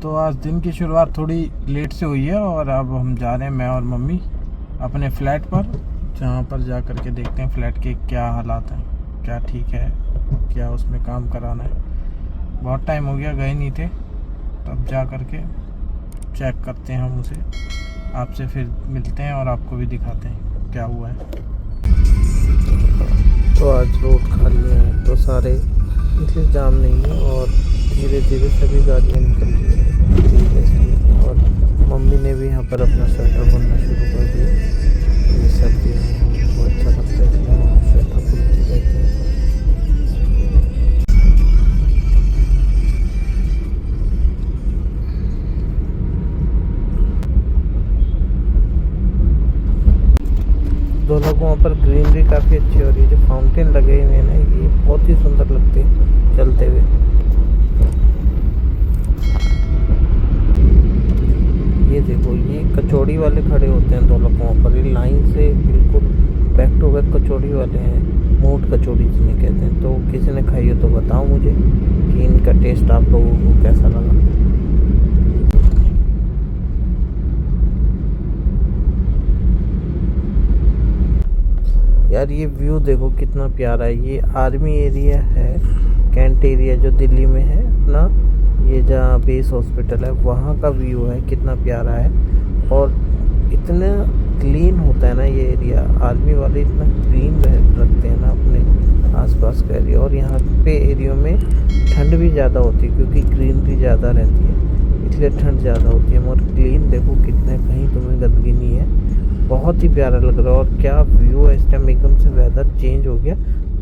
तो आज दिन की शुरुआत थोड़ी लेट से हुई है और अब हम जा रहे हैं मैं और मम्मी अपने फ्लैट पर, जहाँ पर जा कर के देखते हैं फ्लैट के क्या हालात हैं, क्या ठीक है, क्या उसमें काम कराना है। बहुत टाइम हो गया गए नहीं थे, तब जा कर के चेक करते हैं हम उसे। आपसे फिर मिलते हैं और आपको भी दिखाते हैं क्या हुआ है। तो आज रोड खाली है तो सारे इसलिए जाम नहीं है और धीरे धीरे सभी गाड़ियाँ निकल रही हैं धीरे। और मम्मी ने भी यहाँ पर अपना स्वेटर बुनना शुरू कर दिया। ये सर्दी में बहुत अच्छा लगता है, इसलिए हम स्वेटर बुनते रहते हैं। दोनों को वहाँ पर ग्रीनरी काफ़ी अच्छी हो रही है। जो फाउंटेन लगे हुए हैं ना, ये बहुत ही सुंदर लगते हैं चलते हुए। ये देखो, ये कचौड़ी वाले खड़े होते हैं दोनों को वहाँ पर, ये लाइन से बिल्कुल बैक टू बैक कचौड़ी वाले हैं। मोट कचौड़ी जिन्हें कहते हैं। तो किसी ने खाई हो तो बताओ मुझे कि इनका टेस्ट आप लोगों को कैसा लगा। यार ये व्यू देखो कितना प्यारा है। ये आर्मी एरिया है, कैंट एरिया जो दिल्ली में है अपना, ये जहाँ बेस हॉस्पिटल है वहाँ का व्यू है। कितना प्यारा है और इतना क्लीन होता है ना ये एरिया। आर्मी वाले इतना क्लीन रखते हैं ना अपने आसपास का एरिया। और यहाँ पे एरिया में ठंड भी ज़्यादा होती है क्योंकि ग्रीनरी ज़्यादा रहती है, इसलिए ठंड ज़्यादा होती है। और क्लीन देखो कितने, कहीं तुम्हें गंदगी नहीं है। बहुत ही प्यारा लग रहा है। और क्या व्यू है, इस टाइम एकदम से वेदर चेंज हो गया।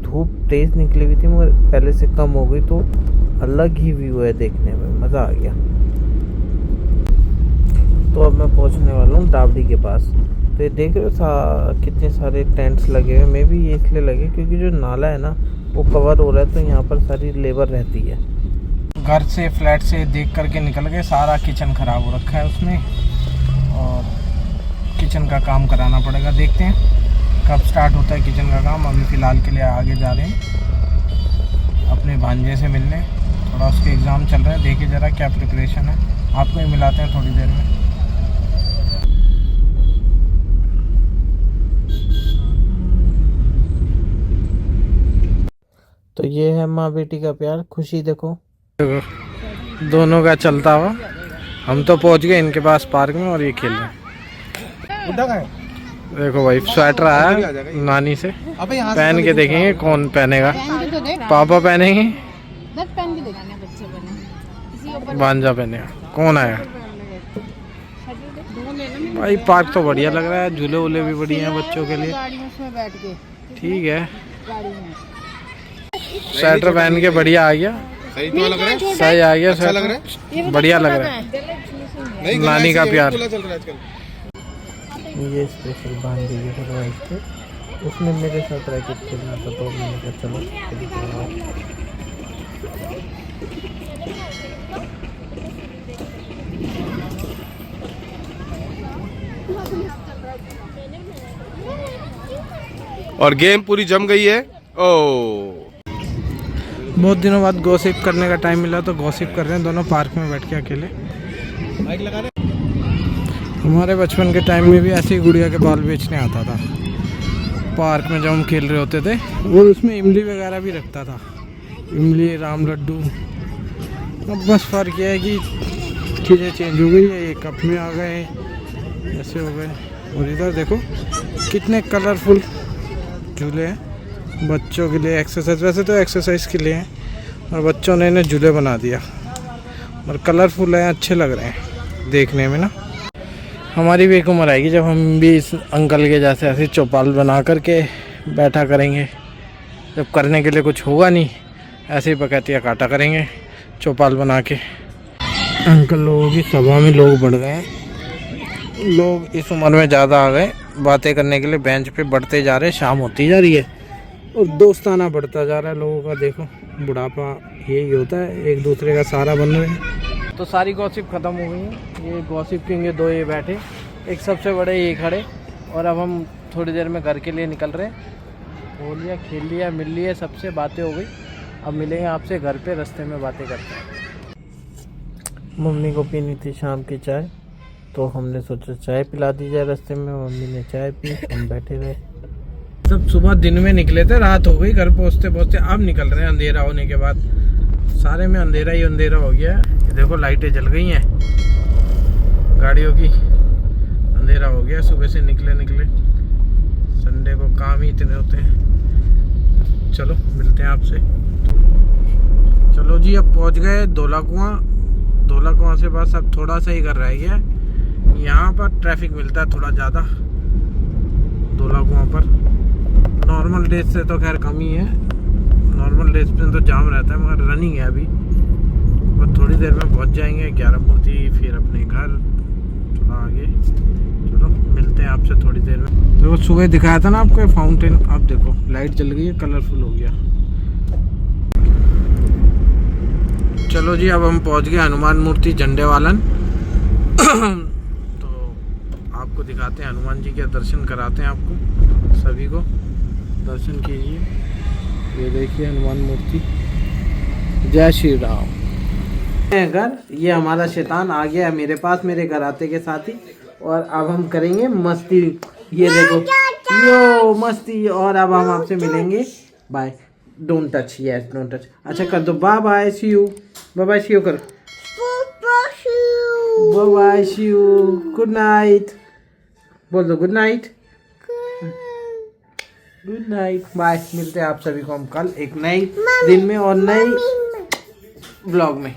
धूप तेज़ निकली हुई थी मगर पहले से कम हो गई, तो अलग ही व्यू है, देखने में मज़ा आ गया। तो अब मैं पहुंचने वाला हूँ डावडी के पास। तो ये देख रहे हो कितने सारे टेंट्स लगे हुए। मे भी ये इसलिए लगे क्योंकि जो नाला है ना वो कवर हो रहा है, तो यहाँ पर सारी लेबर रहती है। घर से फ्लैट से देख करके निकल गए, सारा किचन ख़राब हो रखा है उसमें और किचन का काम कराना पड़ेगा। देखते हैं कब स्टार्ट होता है किचन का काम। अभी फ़िलहाल के लिए आगे जा रहे हैं अपने भांजे से मिलने, थोड़ा उसके एग्ज़ाम चल रहे हैं। देखिए ज़रा क्या प्रिपरेशन है, आपको ही मिलाते हैं थोड़ी देर में। तो ये है माँ बेटी का प्यार, खुशी देखो दोनों का चलता हुआ। हम तो पहुँच गए इनके पास पार्क में और ये खेल रहे हैं। देखो भाई स्वेटर आया नानी से, पहन के देखेंगे कौन पहनेगा। पापा पहनेंगे, भांजा पहनेगा, कौन आया। भाई पार्क तो बढ़िया लग रहा है, झूले वूले भी बढ़िया हैं बच्चों के लिए। ठीक है, स्वेटर पहन के बढ़िया आ गया। सही आ गया, स्वेटर बढ़िया लग रहा है। नानी का प्यार। ये स्पेशल बांध दीजिए फरवाइश पे। उसने मेरे साथ रैकेट खेलना था तो मैंने कहा चलो और गेम पूरी जम गई है। बहुत दिनों बाद गॉसिप करने का टाइम मिला तो गॉसिप कर रहे हैं दोनों पार्क में बैठ के अकेले। माइक लगा रहे। हमारे बचपन के टाइम में भी ऐसे ही गुड़िया के बाल बेचने आता था पार्क में जब हम खेल रहे होते थे। और उसमें इमली वगैरह भी रखता था, इमली, राम लड्डू। अब बस फ़र्क यह है कि चीज़ें चेंज हो गई है, ये कप में आ गए, ऐसे हो गए। और इधर देखो कितने कलरफुल झूले हैं बच्चों के लिए। एक्सरसाइज, वैसे तो एक्सरसाइज के लिए हैं और बच्चों ने इन्हें झूले बना दिया और कलरफुल हैं, अच्छे लग रहे हैं देखने में ना। हमारी भी एक उम्र आएगी जब हम भी इस अंकल के जैसे ऐसे चौपाल बना करके बैठा करेंगे। जब करने के लिए कुछ होगा नहीं, ऐसे ही बकैतिया काटा करेंगे चौपाल बना के। अंकल लोगों की सभा में लोग बढ़ गए हैं। लोग इस उम्र में ज़्यादा आ गए बातें करने के लिए, बेंच पे बढ़ते जा रहे हैं। शाम होती जा रही है और दोस्ताना बढ़ता जा रहा है लोगों का। देखो बुढ़ापा यही होता है, एक दूसरे का सहारा बन रहे हैं। तो सारी गॉसिप ख़त्म हो गई है। ये गॉसिप किंग है, दो ये बैठे, एक सबसे बड़े ये खड़े। और अब हम थोड़ी देर में घर के लिए निकल रहे हैं। हो लिया, खेल लिया, मिल लिया, सबसे बातें हो गई। अब मिलेंगे आपसे घर पे, रास्ते में बातें करते हैं। मम्मी को पीनी थी शाम की चाय, तो हमने सोचा चाय पिला दी जाए रास्ते में। मम्मी ने चाय पी, हम बैठे रहे। सब सुबह दिन में निकले थे, रात हो गई घर पहुँचते पहुँचते। अब निकल रहे हैं अंधेरा होने के बाद। सारे में अंधेरा ही अंधेरा हो गया है। ये देखो लाइटें जल गई हैं गाड़ियों की। अंधेरा हो गया सुबह से निकले। संडे को काम ही इतने होते हैं। चलो मिलते हैं आपसे। चलो जी, अब पहुंच गए धौला कुआं से बस अब थोड़ा सा ही घर रह गया। यहाँ पर ट्रैफिक मिलता है थोड़ा ज़्यादा धौला कुआं पर। नॉर्मल डेज से तो खैर कम ही है, नॉर्मल डेज पे तो जाम रहता है, मगर रनिंग है अभी। और थोड़ी देर में पहुंच जाएंगे 11 मूर्ति, फिर अपने घर थोड़ा आगे। चलो मिलते हैं आपसे थोड़ी देर में। देखो सुबह दिखाया था ना आपको फाउंटेन, अब देखो लाइट जल गई है, कलरफुल हो गया। चलो जी, अब हम पहुंच गए हनुमान मूर्ति झंडे वालन। तो आपको दिखाते हैं हनुमान जी के दर्शन कराते हैं आपको, सभी को दर्शन कीजिए। ये देखिए हनुमान मूर्ति। जय श्री राम। घर ये हमारा शैतान आ गया है मेरे पास, मेरे घर आते के साथ ही। और अब हम करेंगे मस्ती। ये देखो यो मस्ती। और अब हम आपसे मिलेंगे। Bye. Don't touch, yes don't touch. अच्छा कर दो bye bye, see you. Bye bye, see you करो। Bye bye, see you, good night बोल दो। Good night, good night, bye. मिलते हैं आप सभी को हम कल एक नए दिन में और नए ब्लॉग में।